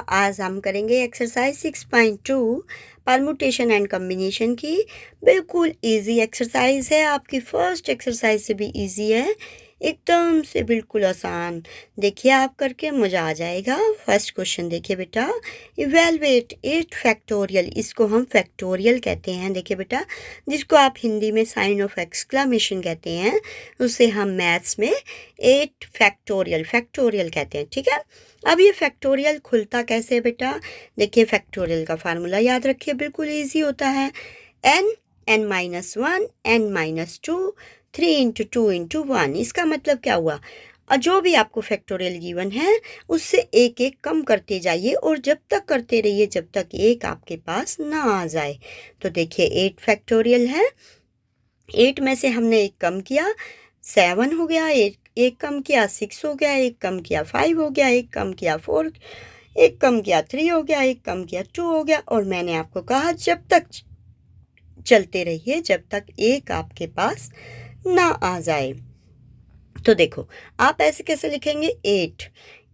आज हम करेंगे एक्सरसाइज 6.2 परमुटेशन एंड कम्बिनेशन की। बिल्कुल इजी एक्सरसाइज है, आपकी फर्स्ट एक्सरसाइज से भी इजी है, एकदम से बिल्कुल आसान। देखिए आप करके मज़ा आ जाएगा। फर्स्ट क्वेश्चन देखिए बेटा, इवेलुएट 8 फैक्टोरियल, इसको हम फैक्टोरियल कहते हैं। देखिए बेटा, जिसको आप हिंदी में साइन ऑफ एक्सक्लामेशन कहते हैं, उसे हम मैथ्स में 8 फैक्टोरियल कहते हैं। ठीक है, अब ये फैक्टोरियल खुलता कैसे है बेटा? देखिए फैक्टोरियल का फार्मूला याद रखिए, बिल्कुल इजी होता है। n-1 n-2 3 into 2 into 1। इसका मतलब क्या हुआ? और जो भी आपको फैक्टोरियल गिवन है उससे एक एक कम करते जाइए और जब तक करते रहिए जब तक एक आपके पास ना आ जाए। तो देखिए 8 फैक्टोरियल है, 8 में से हमने एक कम किया 7 हो गया, एक कम किया 6 हो गया, एक कम किया 5 हो गया, एक कम किया 4, एक कम किया 3 हो गया, एक कम किया 2 हो गया। और मैंने आपको कहा जब तक चलते रहिए जब तक एक आपके पास ना आ जाए। तो देखो आप ऐसे कैसे लिखेंगे,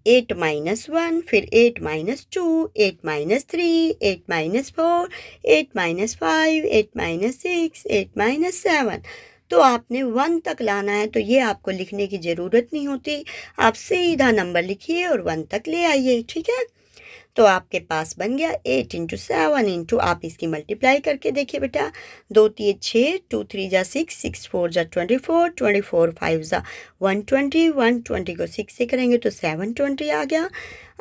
8 माइनस 1, फिर 8 minus 2, 8 minus 3, 8 minus 4, 8 minus 5, 8 minus 6, 8 minus 7। तो आपने 1 तक लाना है, तो ये आपको लिखने की ज़रूरत नहीं होती, आप सीधा नंबर लिखिए और 1 तक ले आइए। ठीक है, तो आपके पास बन गया 8 इंटू 7 इंटू, आप इसकी मल्टीप्लाई करके देखिए बेटा, 2 3 6, 2 3 जा 6, 6 4 जा 24, 24 5 जा 120, 120 को 6 से करेंगे तो 720 आ गया।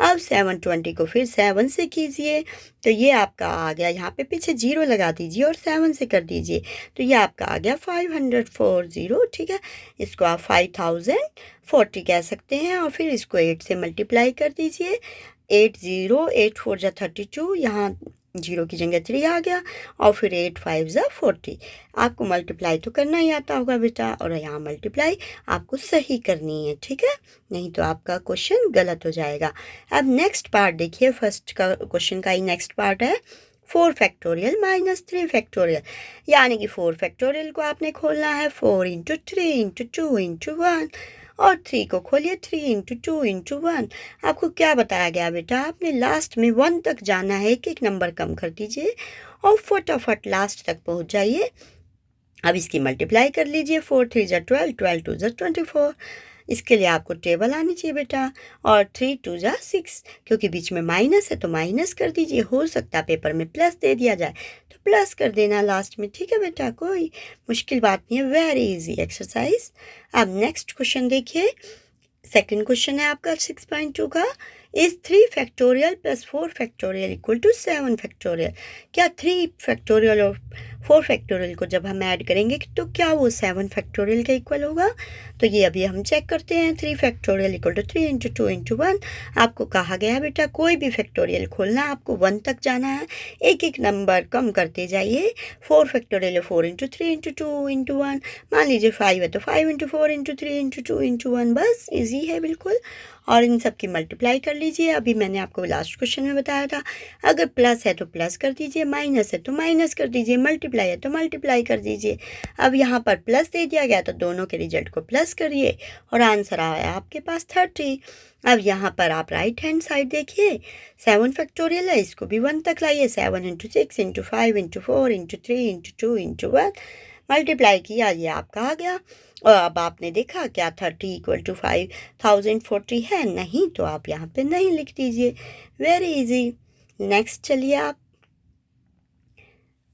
अब 720 को फिर 7 से कीजिए तो ये आपका आ गया, यहाँ पे पीछे 0 लगा दीजिए और 7 से कर दीजिए तो ये आपका आ गया 540। ठीक है, इसको आप 5040 कह सकते हैं और फिर इसको 8 से मल्टीप्लाई कर दीजिए। 8 4 जा 32, यहाँ 0 की जगह 3 आ गया और फिर 8 5 जा 40। आपको मल्टीप्लाई तो करना ही आता होगा बेटा, और यहाँ मल्टीप्लाई आपको सही करनी है। ठीक है, नहीं तो आपका क्वेश्चन गलत हो जाएगा। अब नेक्स्ट पार्ट देखिए, फर्स्ट का क्वेश्चन का ही नेक्स्ट पार्ट है 4 फैक्टोरियल माइनस 3 फैक्टोरियल, यानी कि 4 फैक्टोरियल को आपने खोलना है 4 इंटू 3 इंटू 2 इंटू 1 और 3 को खोलिए 3 इंटू 2 इंटू 1। आपको क्या बताया गया बेटा, आपने लास्ट में 1 तक जाना है, एक एक नंबर कम कर दीजिए और फटाफट लास्ट तक पहुंच जाइए। अब इसकी मल्टीप्लाई कर लीजिए, 4 3 जा 12, 12 2 जा 24। इसके लिए आपको टेबल आनी चाहिए बेटा, और 3 2 जा 6, क्योंकि बीच में माइनस है तो माइनस कर दीजिए, हो सकता है पेपर में प्लस दे दिया जाए तो प्लस कर देना लास्ट में। ठीक है बेटा, कोई मुश्किल बात नहीं है, वेरी इजी एक्सरसाइज। अब नेक्स्ट क्वेश्चन देखिए, सेकंड क्वेश्चन है आपका 6.2 का, is 3 factorial plus 4 factorial equal to 7 factorial. क्या 3 फैक्टोरियल और 4 फैक्टोरियल को जब हम ऐड करेंगे तो क्या वो 7 फैक्टोरियल के इक्वल होगा? तो ये अभी हम चेक करते हैं। 3 factorial equal to 3 into 2 into 1। आपको कहा गया है बेटा कोई भी फैक्टोरियल खोलना, आपको 1 तक जाना है, एक एक नंबर कम करते जाइए। 4 फैक्टोरियल है 4 इंटू 3 इंटू 2 इंटू 1, मान लीजिए 5 है तो 5 इंटू 4 इंटू 3 इंटू 2 इंटू 1, बस ईजी है बिल्कुल। और इन सब की मल्टीप्लाई कर लीजिए। अभी मैंने आपको लास्ट क्वेश्चन में बताया था, अगर प्लस है तो प्लस कर दीजिए, माइनस है तो माइनस कर दीजिए, मल्टीप्लाई है तो मल्टीप्लाई कर दीजिए। अब यहाँ पर प्लस दे दिया गया तो दोनों के रिजल्ट को प्लस करिए और आंसर आया आपके पास 30। अब यहाँ पर आप राइट हैंड साइड देखिए, 7 फैक्टोरियल है, इसको भी 1 तक लाइए, 7 into 6 into 5 into 4 into 3 into 2 into 1, multiply किया, ये आपका आ गया। और अब आपने देखा क्या 30 इक्वल टू 5040 है? नहीं, तो आप यहाँ पे नहीं लिख दीजिए, वेरी इजी। नेक्स्ट चलिए आप,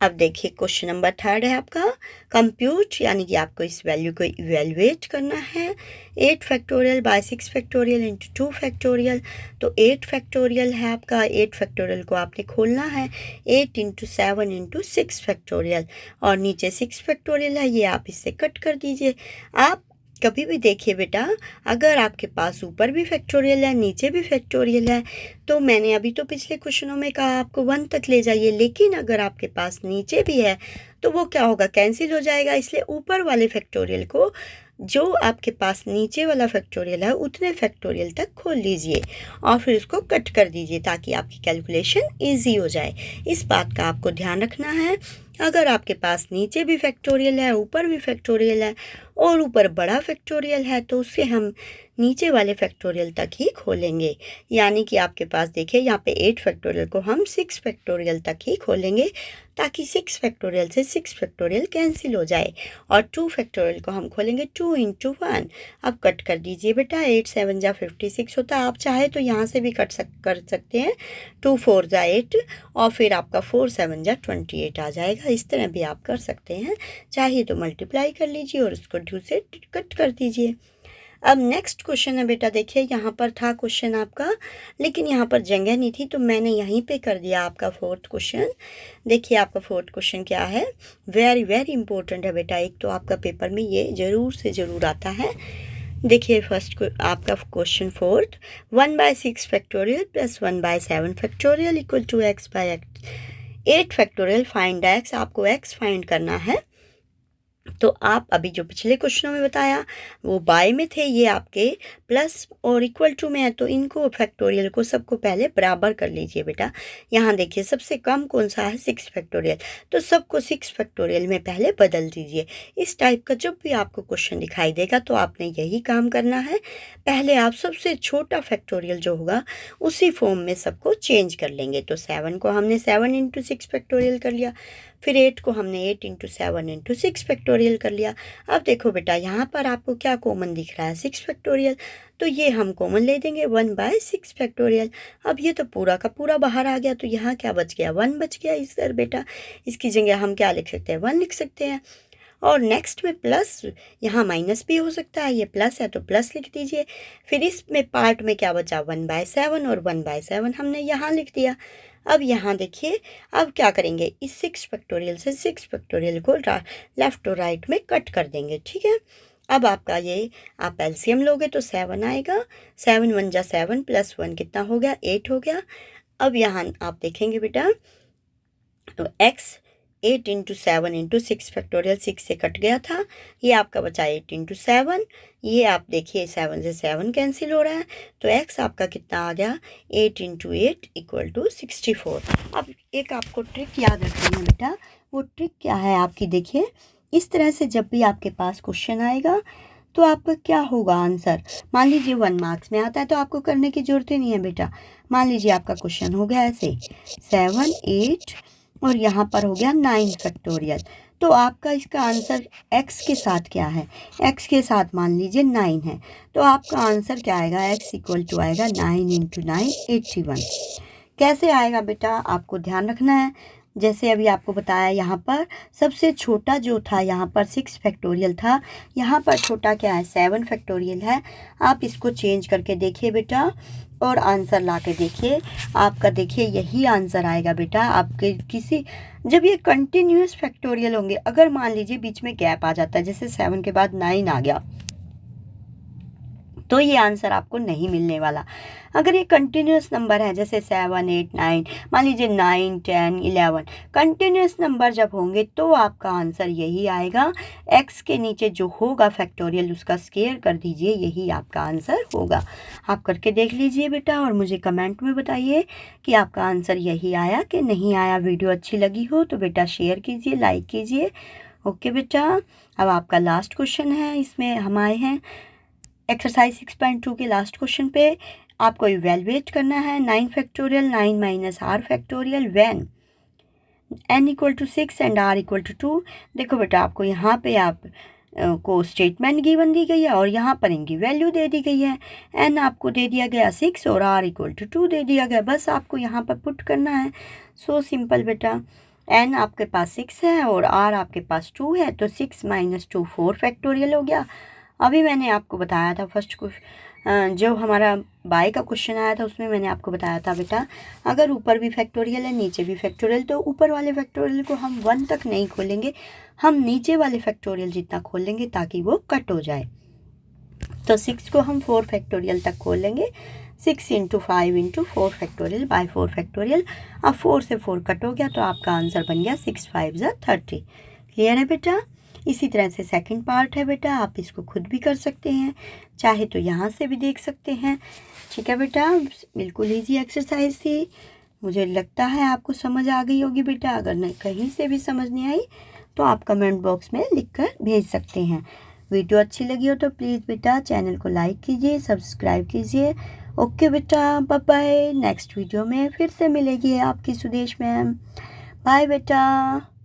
अब देखिए क्वेश्चन नंबर 3 है आपका, कंप्यूट, यानी कि आपको इस वैल्यू को इवेलुएट करना है। 8 factorial by 6 factorial into 2 factorial. तो 8 फैक्टोरियल है आपका, 8 फैक्टोरियल को आपने खोलना है 8 इंटू 7 इंटू 6 फैक्टोरियल, और नीचे 6 फैक्टोरियल है, ये आप इससे कट कर दीजिए। आप कभी भी देखिए बेटा, अगर आपके पास ऊपर भी फैक्टोरियल है नीचे भी फैक्टोरियल है, तो मैंने अभी तो पिछले क्वेश्चनों में कहा आपको 1 तक ले जाइए, लेकिन अगर आपके पास नीचे भी है तो वो क्या होगा, कैंसिल हो जाएगा। इसलिए ऊपर वाले फैक्टोरियल को, जो आपके पास नीचे वाला फैक्टोरियल है उतने फैक्टोरियल तक खोल लीजिए और फिर उसको कट कर दीजिए ताकि आपकी कैलकुलेशन ईजी हो जाए। इस बात का आपको ध्यान रखना है। अगर आपके पास नीचे भी फैक्टोरियल है, ऊपर भी फैक्टोरियल है और ऊपर बड़ा फैक्टोरियल है, तो उससे हम नीचे वाले फैक्टोरियल तक ही खोलेंगे। यानी कि आपके पास देखिए यहाँ पे 8 फैक्टोरियल को हम 6 फैक्टोरियल तक ही खोलेंगे, ताकि 6 फैक्टोरियल से 6 फैक्टोरियल कैंसिल हो जाए, और 2 फैक्टोरियल को हम खोलेंगे 2 × 1। अब कट कर दीजिए बेटा, 8 7 जा 56 होता है। आप चाहे तो यहाँ से भी कर सकते हैं, 2 4 जा 8, और फिर आपका 4 7 जा 28 आ जाएगा। इस तरह भी आप कर सकते हैं, चाहिए तो मल्टीप्लाई कर लीजिए और उसको 2 से कट कर दीजिए। अब नेक्स्ट क्वेश्चन है बेटा, देखिए यहाँ पर था क्वेश्चन आपका, लेकिन यहाँ पर जगह नहीं थी तो मैंने यहीं पे कर दिया आपका 4th क्वेश्चन। देखिए आपका 4th क्वेश्चन क्या है, वेरी वेरी इंपॉर्टेंट है बेटा, एक तो आपका पेपर में ये ज़रूर से ज़रूर आता है। देखिए फर्स्ट आपका question 4th, 1/6 factorial plus 1/7 factorial equal to x/8 factorial, find x। आपको x फाइंड करना है। तो आप अभी जो पिछले क्वेश्चनों में बताया वो बाय में थे, ये आपके प्लस और इक्वल टू में है, तो इनको फैक्टोरियल को सबको पहले बराबर कर लीजिए बेटा। यहाँ देखिए सबसे कम कौन सा है, 6 फैक्टोरियल, तो सबको 6 फैक्टोरियल में पहले बदल दीजिए। इस टाइप का जब भी आपको क्वेश्चन दिखाई देगा तो आपने यही काम करना है, पहले आप सबसे छोटा फैक्टोरियल जो होगा उसी फॉर्म में सबको चेंज कर लेंगे। तो 7 को हमने 7 × 6 फैक्टोरियल कर लिया, फिर 8 को हमने 8 × 7 × 6 फैक्टोरियल कर लिया। अब देखो बेटा यहाँ पर आपको क्या कॉमन दिख रहा है, 6 फैक्टोरियल, तो ये हम कॉमन ले देंगे 1/6 फैक्टोरियल। अब ये तो पूरा का पूरा बाहर आ गया, तो यहाँ क्या बच गया, 1 बच गया इधर बेटा। इसकी जगह हम क्या लिख सकते हैं, 1 लिख सकते हैं। और नेक्स्ट में प्लस, यहाँ माइनस भी हो सकता है, ये प्लस है तो प्लस लिख दीजिए। फिर इसमें पार्ट में क्या बचा, 1/7, और 1/7 हमने यहाँ लिख दिया। अब यहाँ देखिए, अब क्या करेंगे, इस 6 फैक्टोरियल से 6 फैक्टोरियल को लेफ्ट और राइट में कट कर देंगे, ठीक है। अब आपका ये आप एलसीएम लोगे तो 7 आएगा, 7 1 जा 7 प्लस 1 कितना हो गया, 8 हो गया। अब यहाँ आप देखेंगे बेटा, तो x 8 × 7 × 6 फैक्टोरियल, 6 से कट गया था, ये आपका बचा 8 × 7। ये आप देखिए 7 से 7 कैंसिल हो रहा है, तो x आपका कितना आ गया, 8 × 8 = 64। अब एक आपको ट्रिक याद रखनी है बेटा, वो ट्रिक क्या है आपकी, देखिए इस तरह से जब भी आपके पास क्वेश्चन आएगा तो आपका क्या होगा आंसर। मान लीजिए 1 मार्क्स में आता है तो आपको करने की जरूरत ही नहीं है बेटा। मान लीजिए आपका क्वेश्चन हो गया ऐसे 7 8 और यहाँ पर हो गया 9 फैक्टोरियल, तो आपका इसका आंसर x के साथ क्या है, x के साथ मान लीजिए 9 है, तो आपका आंसर क्या आएगा, x = आएगा 9 × 9 81। कैसे आएगा बेटा, आपको ध्यान रखना है। जैसे अभी आपको बताया, यहाँ पर सबसे छोटा जो था, यहाँ पर 6 फैक्टोरियल था, यहाँ पर छोटा क्या है, 7 फैक्टोरियल है। आप इसको चेंज करके देखिए बेटा और आंसर ला के देखिए, आपका देखिए यही आंसर आएगा बेटा। आपके किसी जब ये कंटिन्यूस फैक्टोरियल होंगे, अगर मान लीजिए बीच में गैप आ जाता है, जैसे 7 के बाद 9 आ गया, तो ये आंसर आपको नहीं मिलने वाला। अगर ये कंटिन्यूस नंबर है, जैसे 7 8 9, मान लीजिए 9 10 11, कंटिन्यूस नंबर जब होंगे तो आपका आंसर यही आएगा। x के नीचे जो होगा फैक्टोरियल उसका स्क्वायर कर दीजिए, यही आपका आंसर होगा। आप करके देख लीजिए बेटा और मुझे कमेंट में बताइए कि आपका आंसर यही आया कि नहीं आया। वीडियो अच्छी लगी हो तो बेटा शेयर कीजिए, लाइक कीजिए। ओके बेटा, अब आपका लास्ट क्वेश्चन है, इसमें हम आए हैं एक्सरसाइज 6.2 के लास्ट क्वेश्चन पे। आपको इवेलुएट करना है 9 factorial 9 - r factorial when n = 6 and r = 2। देखो बेटा, आपको यहाँ पे आप को स्टेटमेंट गिवन दी गई है और यहाँ पर इनकी वैल्यू दे दी गई है। n आपको दे दिया गया 6 और r = 2 दे दिया गया, बस आपको यहाँ पर पुट करना है। सो सिंपल बेटा, n आपके पास 6 है और r आपके पास 2 है, तो 6 - 2 4 फैक्टोरियल हो गया। अभी मैंने आपको बताया था फर्स्ट जो हमारा बाय का क्वेश्चन आया था उसमें मैंने आपको बताया था बेटा, अगर ऊपर भी फैक्टोरियल है नीचे भी फैक्टोरियल, तो ऊपर वाले फैक्टोरियल को हम 1 तक नहीं खोलेंगे, हम नीचे वाले फैक्टोरियल जितना खोलेंगे ताकि वो कट हो जाए। तो 6 को हम 4 फैक्टोरियल तक खोलेंगे, 6 × 5 × 4 फैक्टोरियल बाय 4 फैक्टोरियल। अब 4 से 4 कट हो गया तो आपका आंसर बन गया 6 5 = 30। क्लियर है बेटा। इसी तरह से सेकंड पार्ट है बेटा, आप इसको खुद भी कर सकते हैं, चाहे तो यहाँ से भी देख सकते हैं। ठीक है बेटा, बिल्कुल ईजी एक्सरसाइज थी। मुझे लगता है आपको समझ आ गई होगी बेटा। अगर नहीं कहीं से भी समझ नहीं आई तो आप कमेंट बॉक्स में लिखकर भेज सकते हैं। वीडियो अच्छी लगी हो तो प्लीज़ बेटा चैनल को लाइक कीजिए, सब्सक्राइब कीजिए। ओके बेटा, बाय बाय। नेक्स्ट वीडियो में फिर से मिलेगी आपकी सुदेश मैम। बाय बेटा।